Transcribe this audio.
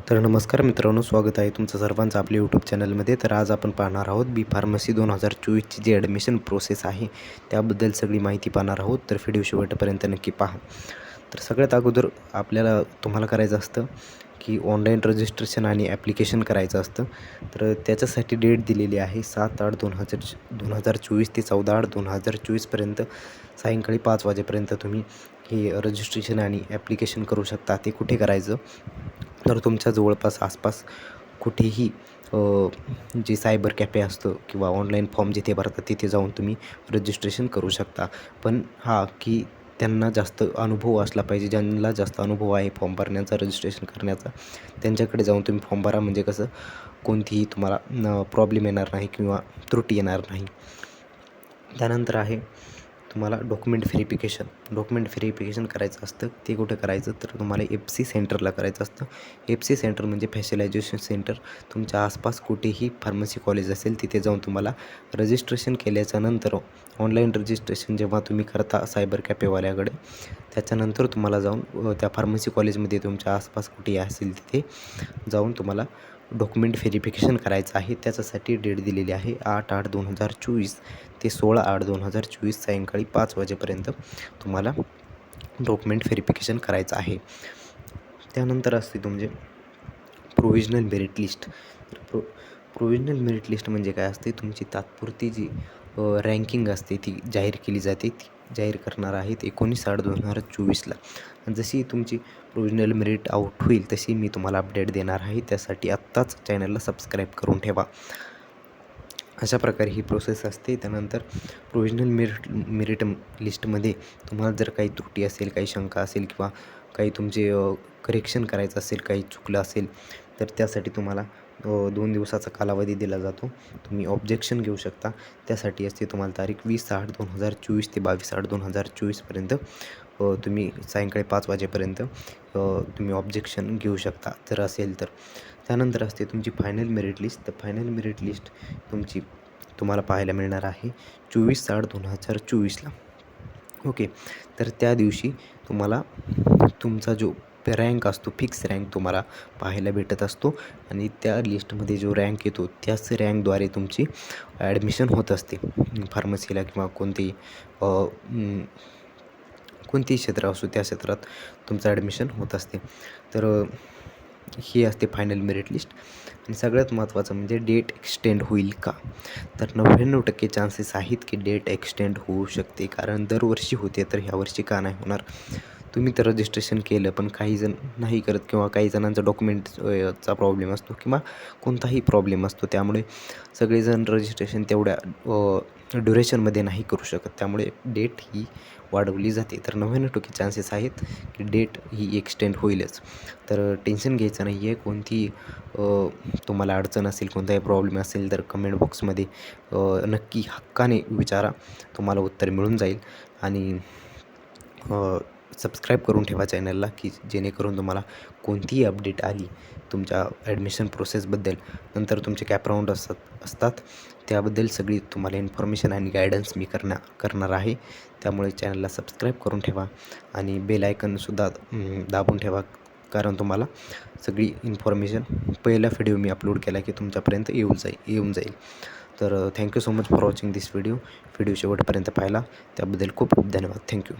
तर नमस्कार मित्रांनो, स्वागत आहे तुमचं सर्वांचं आपल्या यूट्यूब चॅनलमध्ये. तर आज आपण पाहणार आहोत बी-फार्मसी 2024ची जी ॲडमिशन प्रोसेस आहे त्याबद्दल सगळी माहिती पाहणार आहोत. तर व्हिडिओ शेवटपर्यंत नक्की पहा. तर सगळ्यात अगोदर तुम्हाला करायचं असतं की ऑनलाईन रजिस्ट्रेशन आणि ॲप्लिकेशन करायचं असतं. तर त्याच्यासाठी डेट दिलेली आहे 7/8/2024 ते 14/8/2024 सायंकाळी 5 वाजेपर्यंत तुम्ही हे रजिस्ट्रेशन आणि ॲप्लिकेशन करू शकता. ते कुठे करायचं, तर तुमच्या जवळपास आसपास कुठेही जे सायबर कॅफे असतं किंवा ऑनलाईन फॉर्म जिथे भरतात तिथे जाऊन तुम्ही रजिस्ट्रेशन करू शकता. पण की त्यांना जास्त अनुभव असला पाहिजे, ज्यांना जास्त अनुभव आहे फॉर्म भरण्याचा, रजिस्ट्रेशन करण्याचा, त्यांच्याकडे जाऊन तुम्ही फॉर्म भरा. म्हणजे कसं कोणतीही तुम्हाला प्रॉब्लेम येणार नाही किंवा त्रुटी येणार नाही. त्यानंतर आहे तुम्हाला डॉक्युमेंट व्हेरिफिकेशन करायचं असतं. ते कुठं करायचं, तर तुम्हाला FC सेंटरला करायचं असतं. FC सेंटर म्हणजे स्पेशलायझेशन सेंटर. तुमच्या आसपास कुठेही फार्मसी कॉलेज असेल तिथे जाऊन तुम्हाला रजिस्ट्रेशन केल्याच्या नंतर ऑनलाईन रजिस्ट्रेशन जेव्हा तुम्ही करता सायबर कॅफेवाल्याकडे, त्याच्यानंतर तुम्हाला जाऊन त्या फार्मसी कॉलेजमध्ये तुमच्या आसपास कुठेही असेल तिथे जाऊन तुम्हाला डॉक्युमेंट व्हेरिफिकेशन करायचं आहे. त्याच्यासाठी डेट दिलेली आहे 8/8/2024 ते 16/8/2024 सायंकाळी 5 वाजेपर्यंत तुम्हाला डॉक्युमेंट व्हेरिफिकेशन करायचं आहे. त्यानंतर असते तुमचे प्रोव्हिजनल मेरिट लिस्ट. तर प्रोव्हिजनल मेरिट लिस्ट म्हणजे काय असते, तुमची तात्पुरती जी रँकिंग असते ती जाहीर केली जाते. ती जाहीर करणार आहेत 19/8/2024ला. जशी तुमची प्रोव्हिजनल मेरिट आउट होईल तशी मी तुम्हाला अपडेट देणार आहे. त्यासाठी आत्ताच चॅनलला सबस्क्राईब करून ठेवा. अशा प्रकारे ही प्रोसेस असते. त्यानंतर प्रोव्हिजनल मेरिट लिस्टमध्ये तुम्हाला जर काही त्रुटी असेल, काही शंका असेल किंवा काही तुमचे करेक्शन करायचं असेल, काही चुकलं असेल, तर त्यासाठी तुम्हाला 2 दिवसाचा कालावधी दिला जातो. तुम्ही ऑब्जेक्शन घेऊ शकता. त्यासाठी असते तुम्हाला तारीख 20/8/2024 ते 22/8/2024 तुम्ही सायंकाळी 5 वाजेपर्यंत तुम्ही ऑब्जेक्शन घेऊ शकता जर असेल तर. त्यानंतर असते तुमची फायनल मेरिट लिस्ट. तर फायनल मेरिट लिस्ट तुम्हाला पाहायला मिळणार आहे 24/8/2024ला. ओके. तर त्या दिवशी तुम्हाला तुमचा जो रँक असतो, फिक्स रँक तुम्हाला पाहायला भेटत असतो आणि त्या लिस्टमध्ये जो रँक येतो त्याच रँकद्वारे तुमची ॲडमिशन होत असते फार्मसीला किंवा कोणतेही क्षेत्र असो त्या क्षेत्रात तुमचं ॲडमिशन होत असते. तर ही असते फायनल मेरिट लिस्ट. आणि सगळ्यात महत्त्वाचं म्हणजे डेट एक्सटेंड होईल का, तर 99% चान्सेस आहेत की डेट एक्सटेंड होऊ शकते. कारण दरवर्षी होते, तर ह्यावर्षी का नाही होणार. तुम्ही तर रजिस्ट्रेशन केलं, पण काही जण नाही करत किंवा काही जणांचा डॉक्युमेंटचा प्रॉब्लेम असतो किंवा कोणताही प्रॉब्लेम असतो. त्यामुळे सगळेजण रजिस्ट्रेशन तेवढ्या ड्युरेशनमध्ये नाही करू शकत. त्यामुळे डेट ही वाढवली जाते. तर 99% चान्सेस आहेत की डेट ही एक्सटेंड होईलच. तर टेन्शन घ्यायचं नाही आहे. कोणतीही तुम्हाला अडचण असेल, कोणताही प्रॉब्लेम असेल तर कमेंट बॉक्समध्ये नक्की हक्काने विचारा, तुम्हाला उत्तर मिळून जाईल. आणि सबस्क्राईब करून ठेवा चॅनलला, की जेणेकरून तुम्हाला कोणतीही अपडेट आली तुमच्या ॲडमिशन प्रोसेसबद्दल, नंतर तुमचे कॅपराऊंड असतात त्याबद्दल सगळी तुम्हाला इन्फॉर्मेशन आणि गायडन्स मी करणार आहे. त्यामुळे चॅनलला सबस्क्राईब करून ठेवा आणि बेल आयकनसुद्धा दाबून ठेवा, कारण तुम्हाला सगळी इन्फॉर्मेशन पहिला व्हिडिओ मी अपलोड केला की तुमच्यापर्यंत येऊन जाईल. तर thank you so much for watching this video शेवटपर्यंत पाहिला त्याबद्दल खूप खूप धन्यवाद. थँक्यू.